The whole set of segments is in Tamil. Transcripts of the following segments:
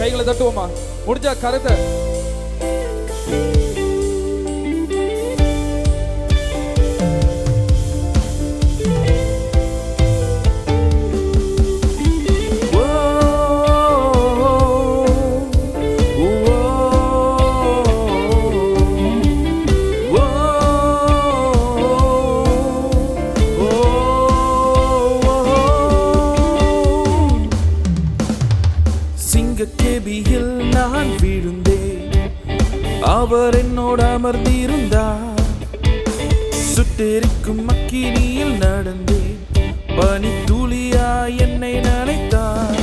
கைகளை தட்டுவோமா? முடிஞ்சா கரத்தை கேபியில் நான் விழுந்தேன், அவர் என்னோடு அமர்ந்திருந்தார். சுட்டெரிக்கும் அக்கினியில் நடந்தேன், பனி துளியா என்னை நனைத்தார்.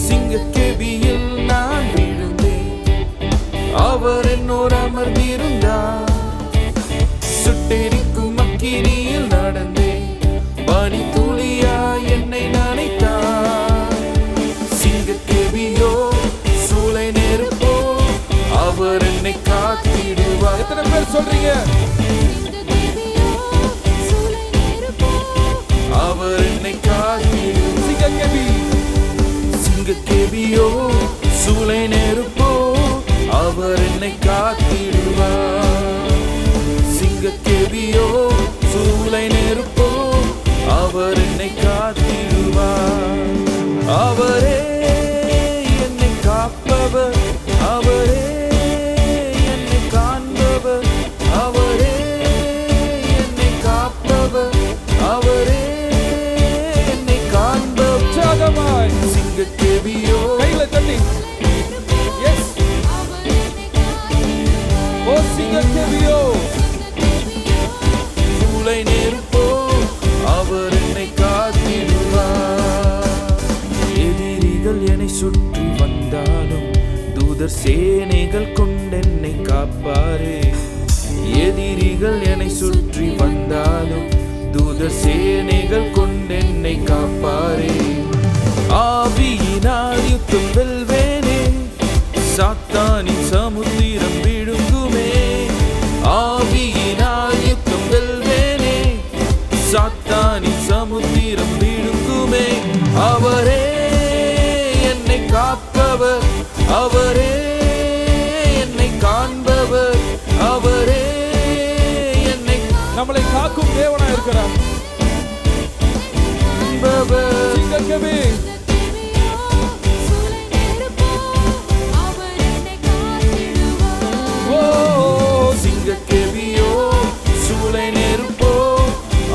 சிங்கக்கேபியில் நான் விழுந்தேன், அவர் என்னோடு அமர்ந்திருந்தார். சுட்டெரிக்கும் அக்கினியில் நடந்தேன், பனி துளியா என்னை நனைத்தார். சூளை நெருப்போ அவர் என்னை காத்திடுவார். எத்தனை பேர் சொல்றீங்க? அவர் என்னை காத்திடுவார். சிங்கக்கேபியோ சூளை நெருப்போ அவர் என்னை காத்திடுவார். சிங்கக்கேபியோ சூளை நெருப்போ அவர் என்னை காத்திடுவார். அவரே என்னை காப்பவர், அவரே என்னை காண்பவர், அவரே என்னை காப்பவர், அவரே என்னை காண்பவர். உற்சாகமாய் சிங்கக்கேபியோ கைகளை தட்டி எஸ் ஓ சிங்கக்கேபியோ சூளை நெருப்போ அவர் என்னை காத்திடுவார். எதிரிகள் என்னை சுற்றி வந்தாலும் தூதர் சேனைகள் கொண்டென்னை காப்பாரே. எதிரிகள் என்னை சுற்றி வந்தாலும் தூதர் சேனைகள் கொண்டென்னை காப்பாரே. ஆவியினால் யுத்தம் வெல்வேனே, சாத்தானின் சமுத்திரம் விழுங்குமே. ஆவியினால் யுத்தம் வெல்வேனே, சாத்தானின் சமுத்திரம் விழுங்குமே. அவரே என்னை காப்பவர், அவரே என்னை காண்பவர், அவரே என்னை நம்மளை காக்கும் தேவனா இருக்கிறார். சிங்கக்கேபி சிங்கக்கேபியோ சூளை நெருப்போ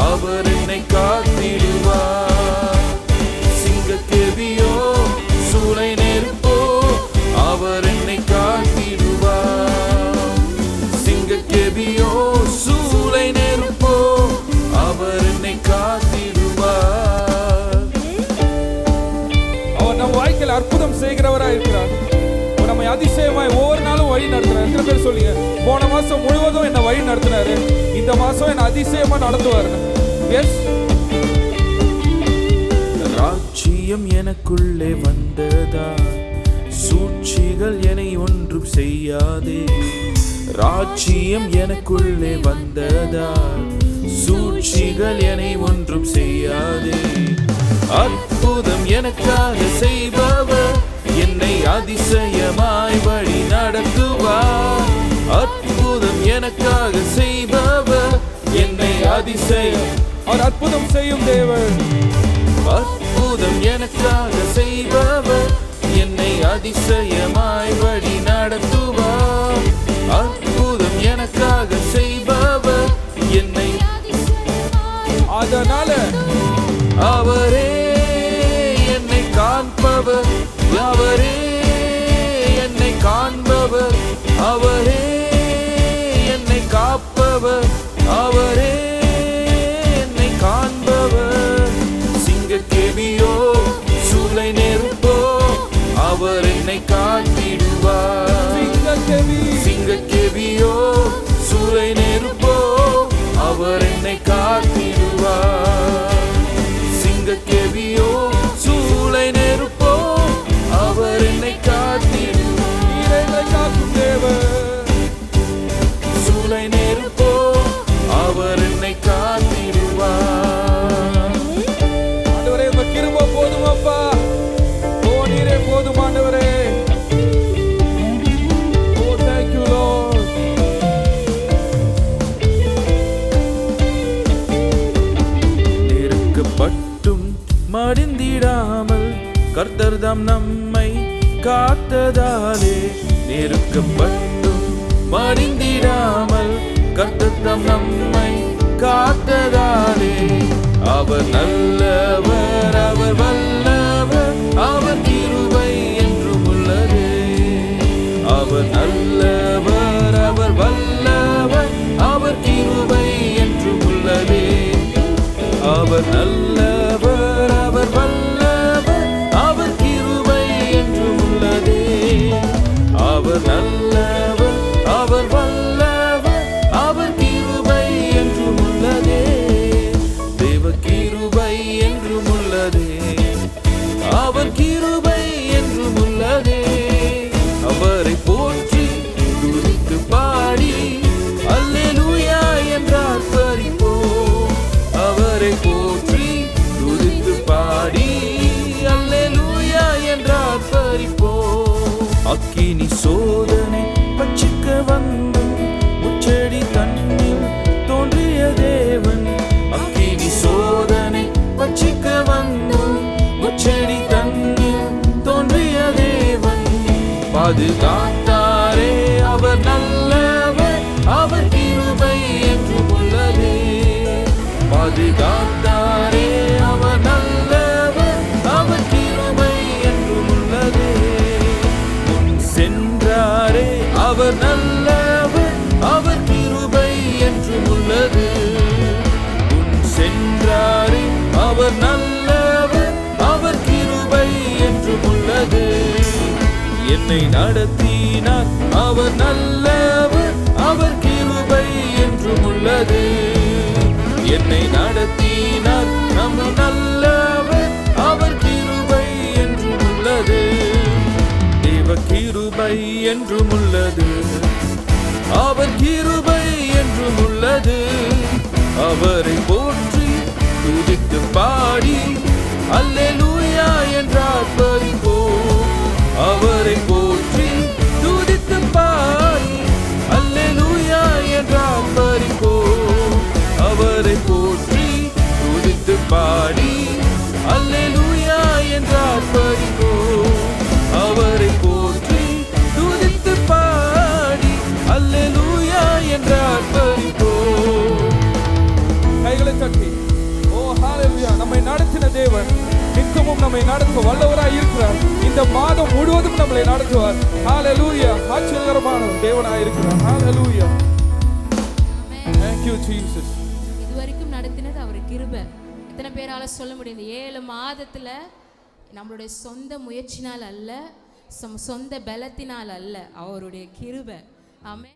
அவர் என்னை காத்திடுவார். சிங்கக்கேபியோ சூளை நெருப்போ அவர் என்னை காத்திடுவார். சிங்கக்கேபியோ சூளை நெருப்போ அவர் என்னை காத்திடுவார். அவர் நம் வாழ்க்கையில் அற்புதம் செய்கிறவராய் இருக்கிறார். நம்மை அதிசயமாய் ஒவ்வொரு நாளும் வழி நடத்துறாரு. எத்தனை பேர் சொல்லுங்க, போன மாசம் முழுவதும் என்ன வழி நடத்தினாரு, இந்த மாசம் என்ன அதிசயமா நடத்துவாரு. எஸ் ராஜ்யம் எனக்குள்ளே வந்ததா, சூழ்ச்சிகள் என்னை ஒன்றும் செய்யாதே. ராஜ்யம் எனக்குள்ளே வந்ததா, சூழ்ச்சிகள் என்னை ஒன்றும் செய்யாதே. அற்புதம் எனக்காக செய்பவர் என்னை அதிசயமாய் வழி நடத்துவார். அற்புதம் எனக்காக செய்பவர் என்னை அதிசயம். அவர் அற்புதம் செய்யும் தேவன். அற்புதம் எனக்காக செய்பவர் என்னை அதிசயமாய் வழி நடத்துவார். அற்புதம் எனக்காக செய்பவர் என்னை அதனால அவரே என்னை காண்பவர், அவரே என்னை காண்பவர், அவரே என்னை காப்பவர், அவரே என்னை காண்பவர். சிங்கக்கேபியோ சூளை நெருப்போ அவர் என்னை மடிந்திடாமல் கர்த்தர்தாம் நம்மை காத்ததாலே, நெருக்கப்பட்டும் மடிந்திடாமல் கர்த்தர்தாம் நம்மை காத்ததாலே, அவர் நல்லவர், அவர் வல்லவர், அவர் கிருபை என்றும் உள்ளதே. அவர் நல்லவர், அவர் வல்லவர், அவர் கிருபை என்றும் உள்ளதே. அவர் நல்லவர், அவர் வல்லவர், அவர் கிருபை என்றும் உள்ளதே. அவர் நல்லவர், அவர் வல்லவர், அவர் கிருபை என்றும் உள்ளதே. தேவ கிருபை என்றும் உள்ளதே. அவர் கிருபை என்றும் உள்ளதே. அவரை போற்றி துதித்து பாடி அல்லேலூயா என்றார் பரிப்போம். அவரை போற்றி துதித்து பாடி அல்லேலூயா என்றார் பரிப்போம். அக்கினி சோதனை பட்சிக்க வந்தும் முச்செடி தன்னில் தோன்றிய தேவன். அக்கினி சோதனை பட்சிக்க வந்தும் முச்செடி தன்னில் தோன்றிய தேவன். பாதுகாத்தாரே அவர் நல்லவர், அவர் கிருபை என்றும் உள்ளதே. பாதுகாத்தாரே அவர் நல்லவர், அவர் கிருபை என்றும் உள்ளதே. முன் சென்றாரே அவர் நல்லவர், அவர் கிருபை என்றும் உள்ளது. முன் சென்றாரே அவர் நல்லவர், அவர் கிருபை என்றும் உள்ளது. என்னை நடத்தினார் அவர் நல்லவர், அவர் கிருபை என்றும் உள்ளது. என்னை நடத்தினார் நம்ம நல்லவர், அவர் கிருபை என்றும் உள்ளது. தேவ கிருபை என்றும் உள்ளது. அவர் கிருபை என்றும் உள்ளது. அவரை போற்றி துதித்து பாடி அல்லேலூயா என்றார் பரிப்போம். அவரை போற்றி துதித்து பாடி அல்லேலூயா என்றார் பரிப்போம். அவரை போற்றி துதித்து பாடி அல்லேலூயா என்றார் பரிப்போம். அவரை போற்றி துதித்து பாடி அல்லேலூயா என்றார் பரிப்போம். கைகளை தட்டி ஓ ஹalleluya. நம்மை நடத்தின தேவன் நித்தமும் நம்மை நடத்த வல்லவராய் இருக்கிறார். இந்த மாதம் முழுவதும் நம்மளை நடத்துவார். ஹalleluya. ஆச்சரியகரமான தேவனாய் இருக்கிறார். ஹalleluya. Thank you Jesus. இதுவரைக்கும் நடத்தினது அவர் கிருபை. எத்தனை பேரால சொல்ல முடியும்? இந்த 7 மாதத்துல நம்மளுடைய சொந்த முயற்சினால் அல்ல, சொந்த பலத்தினால் அல்ல, அவருடைய கிருபை. ஆமென்.